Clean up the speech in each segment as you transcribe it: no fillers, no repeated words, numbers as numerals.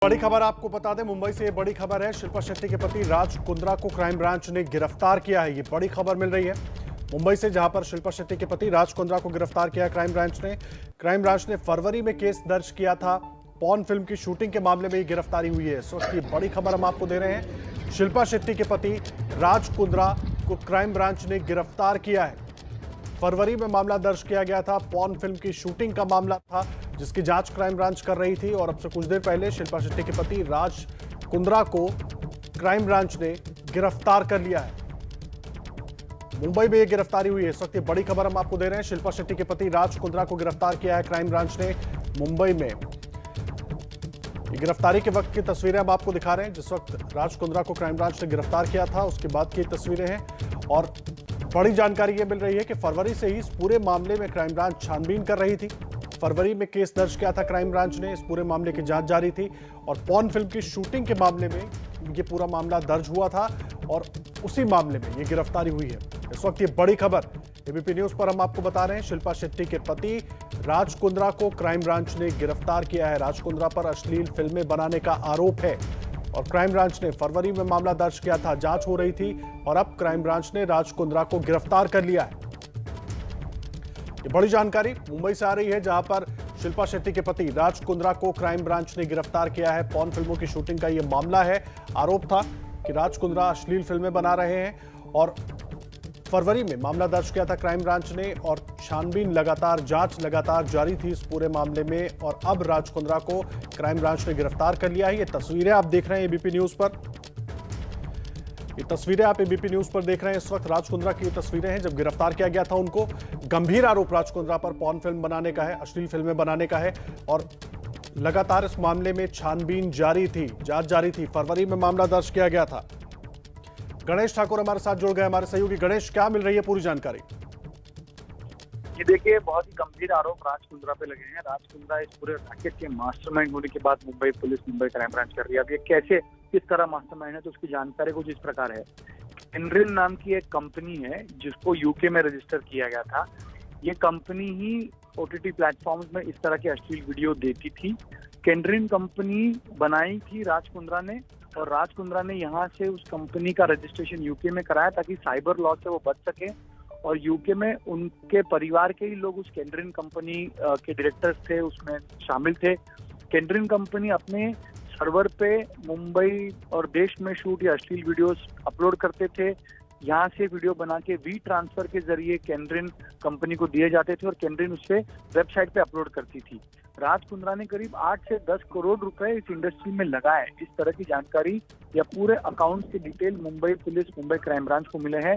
बड़ी खबर आपको बता दें, मुंबई से ये बड़ी खबर है। शिल्पा शेट्टी के पति राज कुंद्रा को क्राइम ब्रांच ने गिरफ्तार किया है। ये बड़ी खबर मिल रही है मुंबई से, जहां पर शिल्पा शेट्टी के पति राज कुंद्रा को गिरफ्तार किया है क्राइम ब्रांच ने फरवरी में केस दर्ज किया था। पॉर्न फिल्म की शूटिंग के मामले में ये गिरफ्तारी हुई है। इस वक्त ये बड़ी खबर हम आपको दे रहे हैं। शिल्पा शेट्टी के पति राज कुंद्रा को क्राइम ब्रांच ने गिरफ्तार किया है। फरवरी में मामला दर्ज किया गया था। पॉर्न फिल्म की शूटिंग का मामला था, जिसकी जांच क्राइम ब्रांच कर रही थी। और अब से कुछ देर पहले शिल्पा शेट्टी के पति राज कुंद्रा को क्राइम ब्रांच ने गिरफ्तार कर लिया है। मुंबई में यह गिरफ्तारी हुई है। इस वक्त ये बड़ी खबर हम आपको दे रहे हैं। शिल्पा शेट्टी के पति राज कुंद्रा को गिरफ्तार किया है क्राइम ब्रांच ने मुंबई में। गिरफ्तारी के वक्त की तस्वीरें हम आपको दिखा रहे हैं। जिस वक्त राज कुंद्रा को क्राइम ब्रांच ने गिरफ्तार किया था, उसके बाद की तस्वीरें हैं। और बड़ी जानकारी यह मिल रही है कि फरवरी से ही इस पूरे मामले में क्राइम ब्रांच छानबीन कर रही थी। फरवरी में केस दर्ज किया था क्राइम ब्रांच ने। इस पूरे मामले की जांच जारी थी और पॉर्न फिल्म की शूटिंग के मामले में ये पूरा मामला दर्ज हुआ था और उसी मामले में ये गिरफ्तारी हुई है। इस वक्त ये बड़ी खबर एबीपी न्यूज पर हम आपको बता रहे हैं। शिल्पा शेट्टी के पति राज कुंद्रा को क्राइम ब्रांच ने गिरफ्तार किया है। राज कुंद्रा पर अश्लील फिल्में बनाने का आरोप है और क्राइम ब्रांच ने फरवरी में मामला दर्ज किया था। जांच हो रही थी और अब क्राइम ब्रांच ने राज कुंद्रा को गिरफ्तार कर लिया है। ये बड़ी जानकारी मुंबई से आ रही है, जहां पर शिल्पा शेट्टी के पति राज कुंद्रा को क्राइम ब्रांच ने गिरफ्तार किया है। पॉर्न फिल्मों की शूटिंग का यह मामला है। आरोप था कि राज कुंद्रा अश्लील फिल्में बना रहे हैं और फरवरी में मामला दर्ज किया था क्राइम ब्रांच ने और छानबीन जांच लगातार जारी थी इस पूरे मामले में। और अब राज कुंद्रा को क्राइम ब्रांच ने गिरफ्तार कर लिया है। ये तस्वीरें आप देख रहे हैं एबीपी न्यूज पर। ये तस्वीरें आप एबीपी न्यूज पर देख रहे हैं। इस वक्त राज कुंद्रा की ये तस्वीरें हैं जब गिरफ्तार किया गया था उनको। गंभीर आरोप राज कुंद्रा पर पॉर्न फिल्म बनाने का है, अश्लील फिल्में बनाने का है और लगातार इस मामले में छानबीन जारी थी, जांच जारी थी। फरवरी में मामला दर्ज किया गया था। गणेश ठाकुर हमारे साथ जुड़ गए, हमारे सहयोगी। गणेश, क्या मिल रही है पूरी जानकारी? ये देखिए, बहुत ही गंभीर आरोप राज कुंद्रा पे लगे हैं। राज कुंद्रा इस पूरे रैकेट के मास्टरमाइंड होने के बाद Mumbai police, Mumbai crime branch कर रही है। अब ये कैसे, किस तरह मास्टरमाइंड है, तो उसकी जानकारी कुछ इस प्रकार है। केंड्रिन नाम की एक कंपनी है जिसको यूके में रजिस्टर किया गया था। ये कंपनी ही ओटीटी प्लेटफॉर्म्स में इस तरह की अश्लील वीडियो देती थी। केंड्रिन कंपनी बनाई थी राज कुंद्रा ने और राज कुंद्रा ने यहाँ से उस कंपनी का रजिस्ट्रेशन यूके में कराया ताकि साइबर लॉ से वो बच सके। और यूके में उनके परिवार के ही लोग उस केंड्रिन कंपनी के डायरेक्टर्स थे, उसमें शामिल थे। केंड्रिन कंपनी अपने सर्वर पे मुंबई और देश में शूट या अश्लील वीडियोस अपलोड करते थे। यहाँ से वीडियो बना के वी ट्रांसफर के जरिए केंड्रिन कंपनी को दिए जाते थे और केंड्रिन उससे वेबसाइट पे अपलोड करती थी। राज कुंद्रा ने करीब 8 से 10 करोड़ रुपए इस इंडस्ट्री में लगाए। इस तरह की जानकारी या पूरे अकाउंट की detail Mumbai police, Mumbai crime branch को मिले हैं।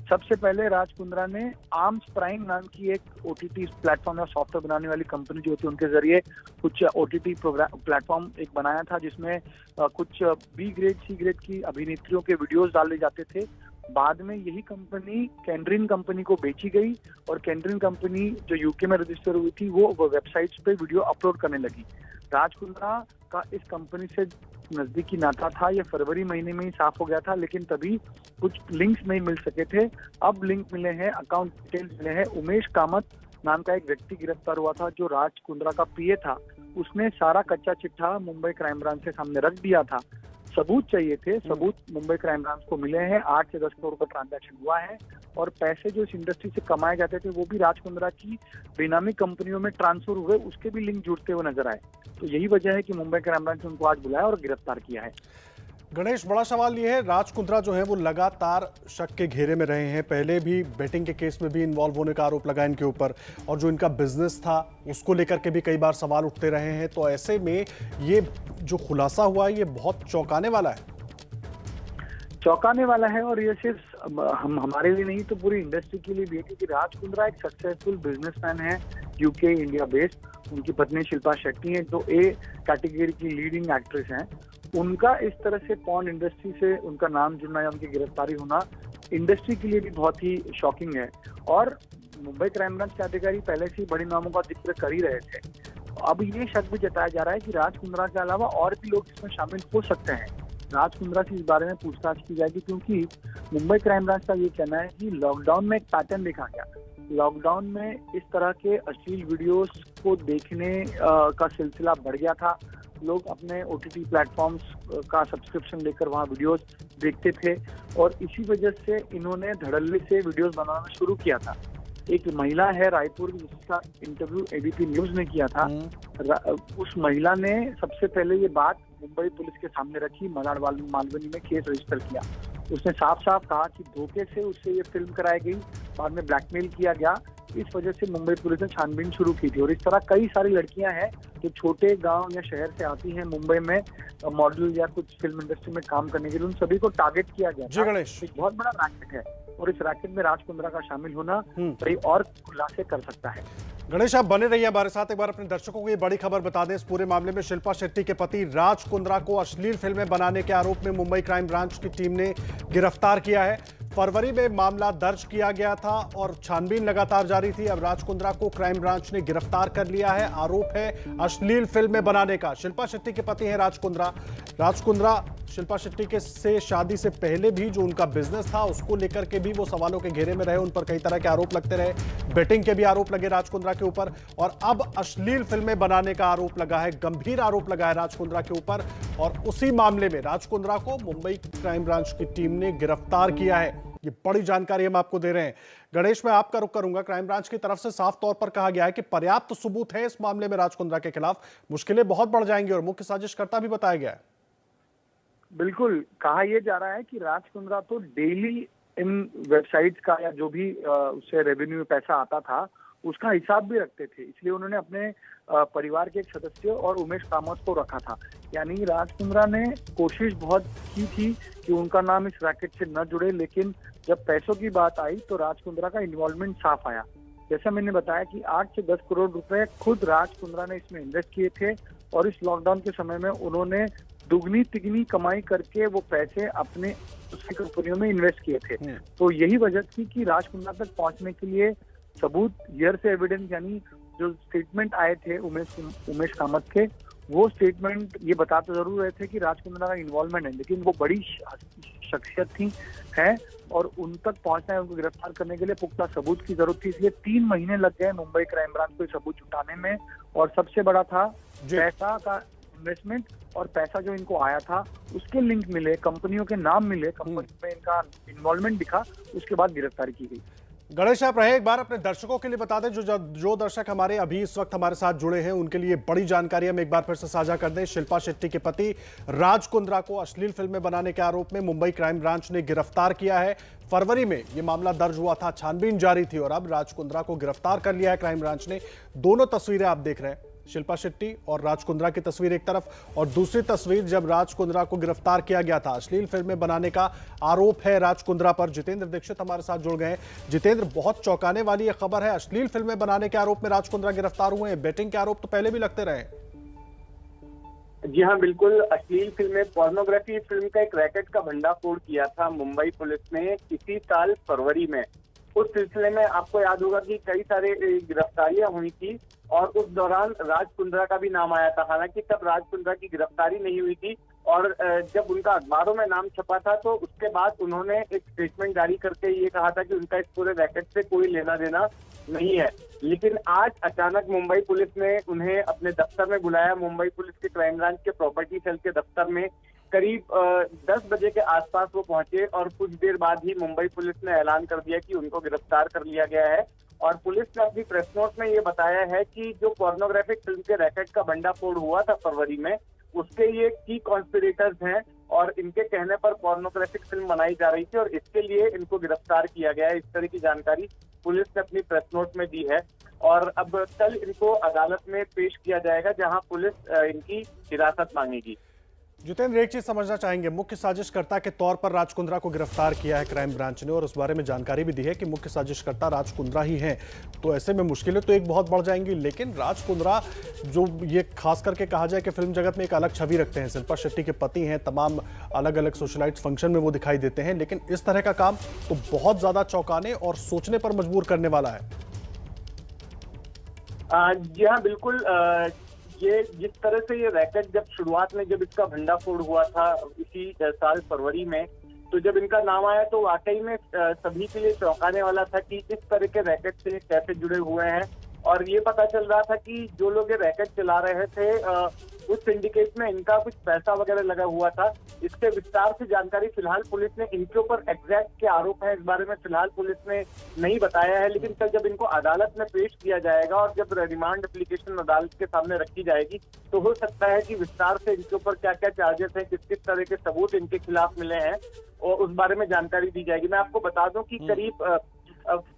सबसे पहले राज कुंद्रा ने आर्म्स प्राइम नाम की एक ओटीटी प्लेटफॉर्म या सॉफ्टवेयर बनाने वाली कंपनी जो होती है, उनके जरिए कुछ ओटीटी प्लेटफॉर्म एक बनाया था जिसमें कुछ बी ग्रेड, सी ग्रेड की अभिनेत्रियों के वीडियोस डाले जाते थे। बाद में यही कंपनी केंड्रिन कंपनी को बेची गई और केंड्रिन कंपनी जो यूके में रजिस्टर हुई थी वो वेबसाइट्स पे वीडियो अपलोड करने लगी। राज कुंद्रा का इस कंपनी से नजदीकी नाता था। ये फरवरी महीने में ही साफ हो गया था, लेकिन तभी कुछ लिंक्स नहीं मिल सके थे। अब लिंक मिले हैं, अकाउंट डिटेल्स मिले हैं। उमेश कामत नाम का एक व्यक्ति गिरफ्तार हुआ था जो राज कुंद्रा का पीए था। उसने सारा कच्चा चिट्ठा मुंबई क्राइम ब्रांच के सामने रख दिया था। सबूत चाहिए थे, सबूत मुंबई क्राइम ब्रांच को मिले हैं। 8 से 10 करोड़ का ट्रांजैक्शन हुआ है और पैसे जो इस इंडस्ट्री से कमाए जाते थे वो भी राज कुंद्रा की बेनामी कंपनियों में ट्रांसफर हुए, उसके भी लिंक जुड़ते हुए नजर आए। तो यही वजह है कि मुंबई क्राइम ब्रांच ने उनको आज बुलाया और गिरफ्तार किया है। गणेश, बड़ा सवाल ये है, राज कुंद्रा जो है वो लगातार शक के घेरे में रहे हैं। पहले भी बेटिंग के केस में भी इन्वॉल्व होने का आरोप लगा इनके ऊपर और जो इनका बिजनेस था उसको लेकर के भी कई बार सवाल उठते रहे हैं। तो ऐसे में ये जो खुलासा हुआ है ये बहुत चौंकाने वाला है। चौंकाने वाला है और ये सिर्फ हमारे लिए नहीं तो पूरी इंडस्ट्री के लिए भी है, क्योंकि राज कुंद्रा एक सक्सेसफुल बिजनेसमैन है, यूके इंडिया बेस्ड। उनकी पत्नी शिल्पा शेट्टी है जो ए कैटेगरी की लीडिंग एक्ट्रेस हैं। उनका इस तरह से पॉर्न इंडस्ट्री से उनका नाम जुड़ना या उनकी गिरफ्तारी होना इंडस्ट्री के लिए भी बहुत ही शॉकिंग है। और मुंबई क्राइम ब्रांच के अधिकारी पहले से ही बड़े नामों का जिक्र कर ही रहे थे। अब ये शक भी जताया जा रहा है कि राज कुंद्रा के अलावा और भी लोग इसमें शामिल हो सकते हैं। राज कुंद्रा से इस बारे में पूछताछ की जाएगी, क्योंकि मुंबई क्राइम ब्रांच का ये कहना है कि लॉकडाउन में एक पैटर्न देखा गया। लॉकडाउन में इस तरह के अश्लील वीडियोस को देखने का सिलसिला बढ़ गया था लोग अपने OTT प्लेटफॉर्म्स का सब्सक्रिप्शन लेकर वहाँ वीडियोस देखते थे और इसी वजह से इन्होंने धड़ल्ले से वीडियोस बनाना शुरू किया था। एक महिला है रायपुर जिसका इंटरव्यू ABP न्यूज ने किया था। उस महिला ने सबसे पहले ये बात मुंबई पुलिस के सामने रखी, मलाड मालवनी में केस रजिस्टर किया। उसने साफ साफ कहा कि धोखे से उससे ये फिल्म कराई गई, बाद में ब्लैकमेल किया गया। इस वजह से मुंबई पुलिस ने छानबीन शुरू की थी और इस तरह कई सारी लड़कियां हैं जो छोटे गांव या शहर से आती हैं मुंबई में मॉडल या कुछ फिल्म इंडस्ट्री में काम करने के लिए, उन सभी को टारगेट किया गया जी गणेश, एक बहुत बड़ा रैकेट है और इस रैकेट में राज कुंद्रा का शामिल होना कई और खुलासे कर सकता है। गणेश आप बने रहिए हमारे साथ। एक बार अपने दर्शकों को ये बड़ी खबर बता दें, इस पूरे मामले में शिल्पा शेट्टी के पति राज कुंद्रा को अश्लील फिल्में बनाने के आरोप में मुंबई क्राइम ब्रांच की टीम ने गिरफ्तार किया है। फरवरी में मामला दर्ज किया गया था और छानबीन लगातार जारी थी। अब राज कुंद्रा को क्राइम ब्रांच ने गिरफ्तार कर लिया है। आरोप है अश्लील फिल्में बनाने का। शिल्पा शेट्टी के पति हैं राज कुंद्रा। राज कुंद्रा शिल्पा शेट्टी के से शादी से पहले भी जो उनका बिजनेस था उसको लेकर के भी वो सवालों के घेरे में रहे, उन पर कई तरह के आरोप लगते रहे। बेटिंग के भी आरोप लगे राज कुंद्रा के ऊपर और अब अश्लील फिल्में बनाने का आरोप लगा है, गंभीर आरोप लगा है राज कुंद्रा के ऊपर। और उसी मामले में राज कुंद्रा को मुंबई क्राइम ब्रांच की टीम ने गिरफ्तार किया है। ये बड़ी जानकारी हम आपको दे रहे हैं। गणेश मैं आपका रुख करूंगा। क्राइम ब्रांच की तरफ से साफ तौर पर कहा गया है कि पर्याप्त सबूत है इस मामले में राज कुंद्रा के खिलाफ, मुश्किलें बहुत बढ़ जाएंगी और मुख्य साजिशकर्ता भी बताया गया है। बिल्कुल, कहा यह जा रहा है कि राज कुंद्रा तो डेली इन वेबसाइट्स का या जो भी उससे रेवेन्यू में पैसा आता था उसका हिसाब भी रखते थे, इसलिए उन्होंने अपने परिवार के एक सदस्य और उमेश कामत को रखा था। यानी राज कुंद्रा ने कोशिश बहुत की थी कि उनका नाम इस रैकेट से न जुड़े, लेकिन जब पैसों की बात आई तो राज कुंद्रा का इन्वॉल्वमेंट साफ आया। जैसा मैंने बताया कि 8 से 10 करोड़ रुपए खुद राज कुंद्रा ने इसमें इन्वेस्ट किए थे और इस लॉकडाउन के समय में उन्होंने दुगनी तिगनी कमाई करके वो पैसे अपने उसकी कंपनियों में इन्वेस्ट किए थे। तो यही वजह थी कि राज कुंद्रा तक पहुंचने के लिए सबूत, हियर से एविडेंस, यानी जो स्टेटमेंट आए थे उमेश कामत के, वो स्टेटमेंट ये बताते जरूर रहे थे कि राज कुंद्रा का इन्वॉल्वमेंट है, लेकिन वो बड़ी शख्सियत थी है और उन तक पहुंचना है, उनको गिरफ्तार करने के लिए पुख्ता सबूत की जरूरत थी। इसलिए 3 महीने लग गए मुंबई क्राइम ब्रांच को सबूत जुटाने में और सबसे बड़ा था पैसा का इन्वेस्टमेंट और पैसा जो इनको आया था उसके लिंक मिले, कंपनियों के नाम मिले, कंपनी में इनका इन्वॉल्वमेंट दिखा, उसके बाद गिरफ्तारी की गई। गणेश आप रहे, एक बार अपने दर्शकों के लिए बता दें, जो दर्शक हमारे अभी इस वक्त हमारे साथ जुड़े हैं उनके लिए बड़ी जानकारी हम एक बार फिर से साझा कर दें। शिल्पा शेट्टी के पति राज कुंद्रा को अश्लील फिल्में बनाने के आरोप में मुंबई क्राइम ब्रांच ने गिरफ्तार किया है। फरवरी में यह मामला दर्ज हुआ था, छानबीन जारी थी और अब राज कुंद्रा को गिरफ्तार कर लिया है क्राइम ब्रांच ने। दोनों तस्वीरें आप देख रहे हैं, शिल्पा शेट्टी और राज कुंद्रा की तस्वीर एक तरफ और दूसरी तस्वीर जब राज कुंद्रा को गिरफ्तार किया गया था। अश्लील फिल्में बनाने का आरोप है राज कुंद्रा पर। जितेंद्र दीक्षित हमारे साथ जुड़ गए हैं। जितेंद्र, बहुत चौंकाने वाली यह खबर है, अश्लील फिल्में बनाने के आरोप में राज कुंद्रा गिरफ्तार हुए हैं। बेटिंग के आरोप तो पहले भी लगते रहे। जी हाँ, बिल्कुल। अश्लील फिल्में, पोर्नोग्राफी फिल्म का एक रैकेट का भंडाफोड़ किया था मुंबई पुलिस ने इसी साल फरवरी में। उस सिलसिले में आपको याद होगा कि कई सारे गिरफ्तारियां हुई थी और उस दौरान राज कुंद्रा का भी नाम आया था। हालांकि तब राज कुंद्रा की गिरफ्तारी नहीं हुई थी और जब उनका अखबारों में नाम छपा था तो उसके बाद उन्होंने एक स्टेटमेंट जारी करके ये कहा था कि उनका इस पूरे रैकेट से कोई लेना देना नहीं है। लेकिन आज अचानक मुंबई पुलिस ने उन्हें अपने दफ्तर में बुलाया। मुंबई पुलिस के क्राइम ब्रांच के प्रॉपर्टी सेल के दफ्तर में करीब 10 बजे के आसपास वो पहुंचे और कुछ देर बाद ही मुंबई पुलिस ने ऐलान कर दिया कि उनको गिरफ्तार कर लिया गया है। और पुलिस ने अपनी प्रेस नोट में ये बताया है कि जो पोर्नोग्राफिक फिल्म के रैकेट का भंडाफोड़ हुआ था फरवरी में, उसके ये की कॉन्स्पिरेटर्स हैं और इनके कहने पर पोर्नोग्राफिक फिल्म बनाई जा रही थी और इसके लिए इनको गिरफ्तार किया गया है। इस तरह की जानकारी पुलिस ने अपनी प्रेस नोट में दी है और अब कल इनको अदालत में पेश किया जाएगा जहां पुलिस इनकी हिरासत मांगेगी। जितेंद्र, एक चीज समझना चाहेंगे, मुख्य साजिशकर्ता के तौर पर राज कुंद्रा को गिरफ्तार किया है क्राइम ब्रांच ने और उस बारे में जानकारी भी दी है कि मुख्य साजिशकर्ता राज कुंद्रा ही हैं। तो ऐसे में मुश्किलें तो एक बहुत बढ़ जाएंगी, लेकिन राज कुंद्रा जो ये खास करके कहा जाए कि फिल्म जगत में एक अलग छवि रखते हैं, शिल्पा शेट्टी के पति हैं, तमाम अलग अलग सोशलाइट फंक्शन में वो दिखाई देते हैं, लेकिन इस तरह का काम तो बहुत ज्यादा चौंकाने और सोचने पर मजबूर करने वाला है। जी हाँ, बिल्कुल। ये जिस तरह से ये रैकेट जब शुरुआत में जब इसका भंडाफोड़ हुआ था इसी साल फरवरी में, तो जब इनका नाम आया तो वाकई में सभी के लिए चौंकाने वाला था कि इस तरह के रैकेट से कैसे जुड़े हुए हैं और ये पता चल रहा था कि जो लोग ये रैकेट चला रहे थे उस सिंडिकेट में इनका कुछ पैसा वगैरह लगा हुआ था। इसके विस्तार से जानकारी फिलहाल पुलिस ने, इनके ऊपर एग्जैक्ट क्या आरोप है इस बारे में फिलहाल पुलिस ने नहीं बताया है, लेकिन कल जब इनको अदालत में पेश किया जाएगा और जब रिमांड एप्लीकेशन अदालत के सामने रखी जाएगी तो हो सकता है कि विस्तार से इनके ऊपर क्या क्या चार्जेस हैं, किस किस तरह के सबूत इनके खिलाफ मिले हैं और उस बारे में जानकारी दी जाएगी। मैं आपको बता दूं कि करीब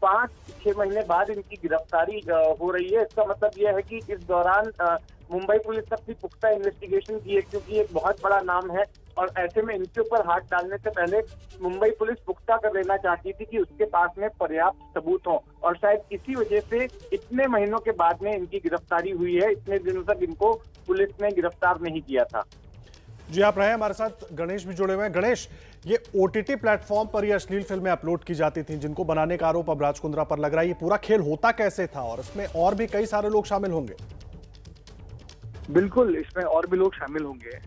5-6 महीने बाद इनकी गिरफ्तारी हो रही है। इसका मतलब यह है कि इस दौरान मुंबई पुलिस ने अपनी पुख्ता इन्वेस्टिगेशन की है, क्योंकि एक बहुत बड़ा नाम है और ऐसे में इनके ऊपर हाथ डालने से पहले मुंबई पुलिस पुख्ता कर लेना चाहती थी कि उसके पास में पर्याप्त सबूत हो, और शायद इसी वजह से इतने महीनों के बाद में इनकी गिरफ्तारी हुई है। इतने दिनों तक इनको पुलिस ने गिरफ्तार नहीं किया था। जी, आप रहे हमारे साथ गणेश भी जुड़े हुए हैं। गणेश, ये OTT प्लेटफॉर्म पर ये अश्लील फिल्में अपलोड की जाती थी जिनको बनाने का आरोप अब राज कुंद्रा पर लग रहा है, ये पूरा खेल होता कैसे था और इसमें और भी कई सारे लोग शामिल होंगे? बिल्कुल, इसमें और भी लोग शामिल होंगे।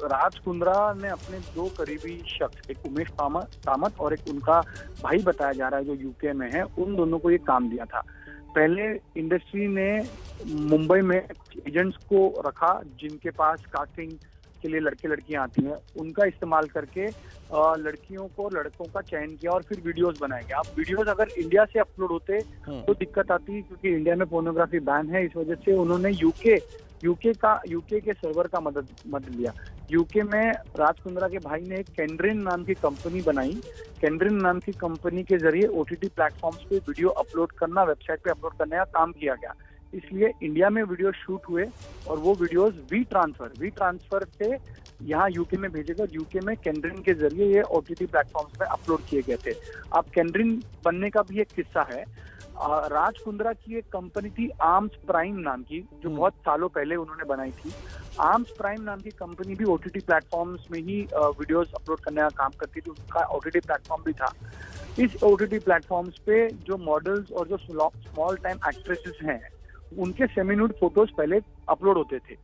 राज कुंद्रा ने अपने 2 करीबी शख्स, एक उमेश कामत और एक उनका भाई बताया जा रहा है जो यूके में है, उन दोनों को ये काम दिया था। पहले इंडस्ट्री ने मुंबई में एजेंट्स को रखा जिनके पास कास्टिंग के लिए लड़के लड़कियां आती हैं, उनका इस्तेमाल करके लड़कियों को लड़कों का चयन किया और फिर वीडियोस बनाए गए। अब वीडियोस अगर इंडिया से अपलोड होते तो दिक्कत आती, क्योंकि इंडिया में पोर्नोग्राफी बैन है। इस वजह से उन्होंने यूके के सर्वर का मदद लिया। यूके में राज कुंद्रा के भाई ने एक कैंड्रिन नाम की कंपनी बनाई। कैंड्रिन नाम की कंपनी के जरिए OTT प्लेटफॉर्म्स पे वीडियो अपलोड करना, वेबसाइट पे अपलोड करने का काम किया गया। इसलिए इंडिया में वीडियो शूट हुए और वो वीडियोस वी ट्रांसफर से यहाँ यूके में भेजे गए। यूके में कैंड्रिन के जरिए ये OTT प्लेटफॉर्म्स पे अपलोड किए गए थे। अब कैंड्रिन बनने का भी एक किस्सा है। राज कुंद्रा की एक कंपनी थी आर्म्स प्राइम नाम की, जो बहुत सालों पहले उन्होंने बनाई थी। आर्म्स प्राइम नाम की कंपनी भी OTT प्लेटफॉर्म्स में ही वीडियोस अपलोड करने का काम करती थी। उनका OTT प्लेटफॉर्म भी था। इस OTT प्लेटफॉर्म्स पे जो मॉडल्स और जो स्मॉल टाइम एक्ट्रेसेस हैं उनके सेमी-न्यूड फोटोज पहले अपलोड होते थे।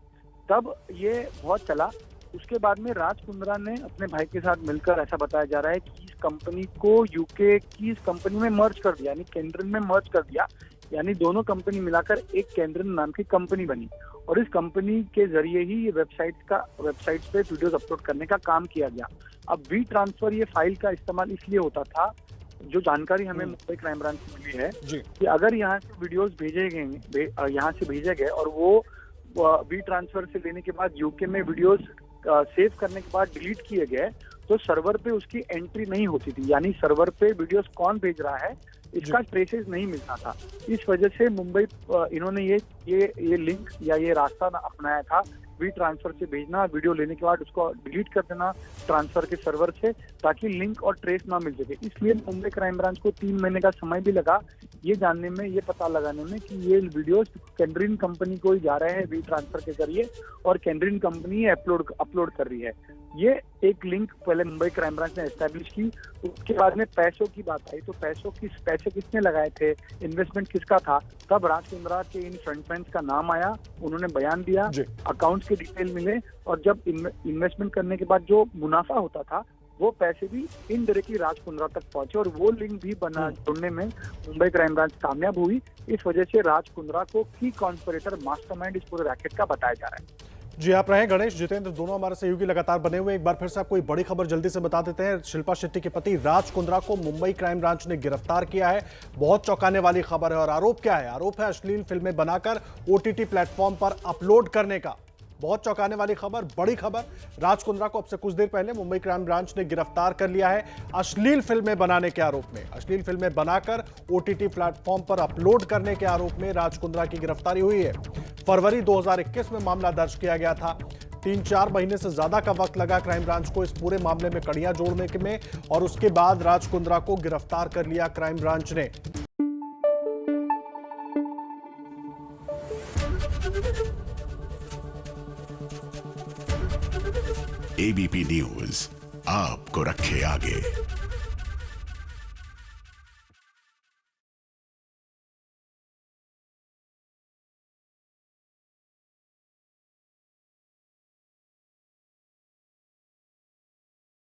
तब ये बहुत चला। उसके बाद में राज कुंद्रा ने अपने भाई के साथ मिलकर, ऐसा बताया जा रहा है कि इस कंपनी को यूके की इस कंपनी में मर्ज कर दिया, यानी कैंड्रिन में मर्ज कर दिया। यानी दोनों कंपनी मिलाकर एक कैंड्रिन नाम की कंपनी बनी और इस कंपनी के जरिए ही ये वेबसाइट पे वीडियोस अपलोड करने का काम किया गया। अब वी ट्रांसफर ये फाइल का इस्तेमाल इसलिए होता था, जो जानकारी हमें मुंबई क्राइम ब्रांच से मिली है कि अगर यहाँ से वीडियोस यहाँ से भेजे गए और वो वी ट्रांसफर से लेने के बाद यूके में वीडियोस सेव करने के बाद डिलीट किए गए तो सर्वर पे उसकी एंट्री नहीं होती थी, यानी सर्वर पे वीडियोस कौन भेज रहा है इसका ट्रेसेस नहीं मिलता था। इस वजह से मुंबई इन्होंने ये लिंक या ये रास्ता अपनाया था, वी ट्रांसफर से भेजना, वीडियो लेने के बाद उसको डिलीट कर देना ट्रांसफर के सर्वर से, ताकि लिंक और ट्रेस ना मिल सके। इसलिए मुंबई क्राइम ब्रांच को 3 महीने का समय भी लगा ये जानने में, ये पता लगाने में कि ये वीडियोस कैंड्रिन कंपनी को ही जा रहे हैं वी ट्रांसफर के जरिए और कैंड्रिन कंपनी अपलोड कर रही है। ये एक लिंक पहले मुंबई क्राइम ब्रांच ने एस्टैब्लिश की। उसके बाद में पैसों की बात आई तो पैसे किसने लगाए थे, इन्वेस्टमेंट किसका था, तब राज कुंद्रा के इन फ्रंटमैन का नाम आया, उन्होंने बयान दिया, अकाउंट्स के डिटेल मिले और जब इन्वेस्टमेंट करने के बाद जो मुनाफा होता था वो पैसे भी इनडायरेक्टली राज कुंद्रा तक पहुंचे और वो लिंक भी जोड़ने में मुंबई क्राइम ब्रांच कामयाब हुई। इस वजह से राज कुंद्रा को की कॉन्स्पिरेटर, मास्टरमाइंड इस पूरे रैकेट का बताया जा रहा है। जी, आप रहे गणेश, जितेंद्र, दोनों हमारे सहयोगी लगातार बने हुए। एक बार फिर से आपको एक बड़ी खबर जल्दी से बता देते हैं। शिल्पा शेट्टी के पति राज कुंद्रा को मुंबई क्राइम ब्रांच ने गिरफ्तार किया है। बहुत चौंकाने वाली खबर है और आरोप क्या है? आरोप है अश्लील फिल्में बनाकर OTT प्लेटफॉर्म पर अपलोड करने का। बहुत चौंकाने वाली खबर, बड़ी खबर। राज कुंद्रा को अब से कुछ देर पहले मुंबई क्राइम ब्रांच ने गिरफ्तार कर लिया है अश्लील फिल्में बनाने के आरोप में। अश्लील फिल्में बनाकर OTT प्लेटफॉर्म पर अपलोड करने के आरोप में राज कुंद्रा की गिरफ्तारी हुई है। फरवरी 2021 में मामला दर्ज किया गया था। 3-4 महीने से ज्यादा का वक्त लगा क्राइम ब्रांच को इस पूरे मामले में कड़ियां जोड़ने में और उसके बाद राज कुंद्रा को गिरफ्तार कर लिया क्राइम ब्रांच ने। ABP न्यूज आपको रखे आगे।